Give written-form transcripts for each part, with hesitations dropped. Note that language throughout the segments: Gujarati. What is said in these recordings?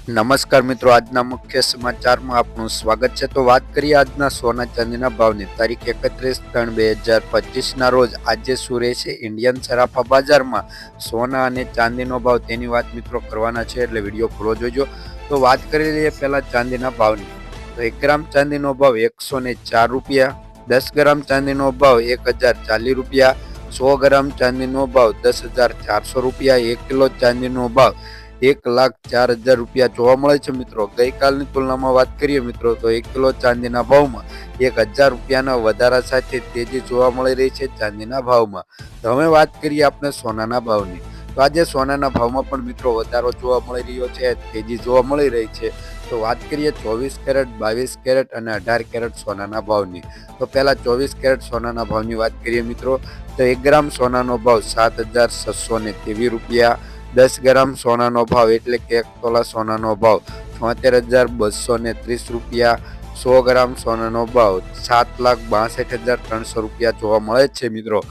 નમસ્કાર મિત્રો, આજના મુખ્ય સમાચારમાં આપનું સ્વાગત છે। તો વાત કરીએ આજના સોના ચાંદીના ભાવની। તારીખ 31/3/2025 રોજ આજે શું રહેશે ઇન્ડિયન સરાફા બજારમાં સોના અને ચાંદીનો ભાવ, તેની વાત મિત્રો કરવાના છે, એટલે વિડીયો પૂરો જોજો। તો વાત કરી લઈએ પહેલા ચાંદીના ભાવની। તો 1 ગ્રામ ચાંદીનો ભાવ 104 રૂપિયા, 10 ગ્રામ ચાંદીનો ભાવ 1040 રૂપિયા, 100 ગ્રામ ચાંદીનો ભાવ 10,400 રૂપિયા, 1 કિલો ચાંદીનો ભાવ 1,04,000 રૂપિયા જોવા મળે છે મિત્રો। ગઈકાલની તુલનામાં વાત કરીએ મિત્રો તો 1 કિલો ચાંદીના ભાવમાં 1,000 રૂપિયાના વધારા સાથે તેજી જોવા મળી રહી છે ચાંદીના ભાવમાં। તો હવે વાત કરીએ આપણે સોનાના ભાવની। તો આજે સોનાના ભાવમાં પણ મિત્રો વધારો જોવા મળી રહ્યો છે, તેજી જોવા મળી રહી છે। તો વાત કરીએ 24 કેરેટ, 22 કેરેટ અને 18 કેરેટ સોનાના ભાવની। તો પહેલા 24 કેરેટ સોનાના ભાવની વાત કરીએ મિત્રો તો 1 ગ્રામ સોનાનો ભાવ 7,623 રૂપિયા, 10 ગ્રામ સોનાનો ભાવ એટલે કે 1 તોલા સોનાનો ભાવ 76,230 રૂપિયા, 100 ગ્રામ સોનાનો ભાવ 7,62,300 રૂપિયા જોવા મળે છે મિત્રો।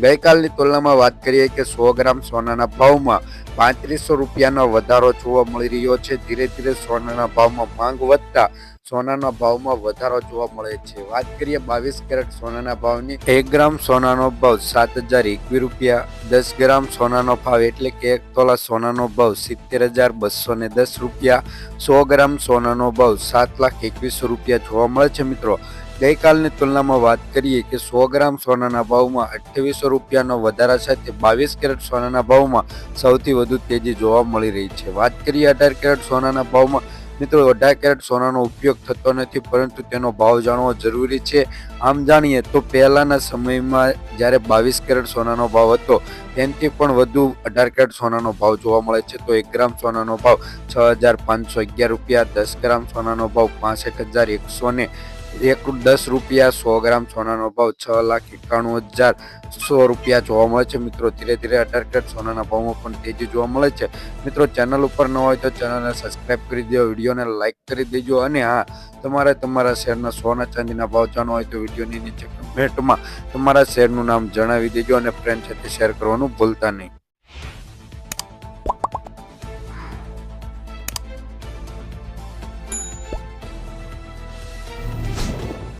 ગઈકાલની તુલનામાં વાત કરીએ કે 100 ગ્રામ સોનાના ભાવમાં 3500 રૂપિયાનો વધારો જોવા મળી રહ્યો છે। ધીરે ધીરે સોનાના ભાવમાં માંગ વધતા સોનાના ભાવમાં વધારો જોવા મળે છે। વાત કરીએ 22 કેરેટ સોનાના ભાવની। 1 ગ્રામ સોનાનો ભાવ 7,021 રૂપિયા, 10 ગ્રામ સોનાનો ભાવ એટલે કે 1 તોલા સોનાનો ભાવ 70,210 રૂપિયા, 100 ગ્રામ સોનાનો ભાવ 7,21,000 રૂપિયા જોવા મળે છે મિત્રો। ગઈકાલની તુલનામાં વાત કરીએ કે 100 ગ્રામ સોનાના ભાવમાં 2800 રૂપિયાનો વધારા સાથે 22 કેરેટ સોનાના ભાવમાં સૌથી વધુ તેજી જોવા મળી રહી છે। વાત કરીએ 18 કેરેટ સોનાના ભાવમાં મિત્રો 18 કેરેટ સોનાનો ઉપયોગ થતો નથી, પરંતુ તેનો ભાવ જાણવો જરૂરી છે। આમ જાણીએ તો પહેલાના સમયમાં જ્યારે 22 કેરેટ સોનાનો ભાવ હતો તેનાથી પણ વધુ 18 કેરેટ સોનાનો ભાવ જોવા મળે છે। તો 1 ગ્રામ સોનાનો ભાવ 6,511 રૂપિયા, 10 ગ્રામ સોનાનો ભાવ 65,110 રૂપિયા, 100 ગ્રામ સોનાનો ભાવ 6,91,100 રૂપિયા જોવા મળે છે મિત્રો। ધીરે ધીરે 18 કેરેટ સોનાના ભાવમાં પણ તેજી જોવા મળે છે મિત્રો। ચેનલ ઉપર ન હોય તો ચેનલને સબસ્ક્રાઈબ કરી દો, વિડીયોને લાઈક કરી દેજો, અને હા, તમારે તમારા શહેરના સોના ચાંદીના ભાવ જાણવા હોય તો વિડીયોની નીચે કમેન્ટમાં તમારા શહેરનું નામ જણાવી દેજો અને ફ્રેન્ડ સાથે શેર કરવાનું ભૂલતા નહીં।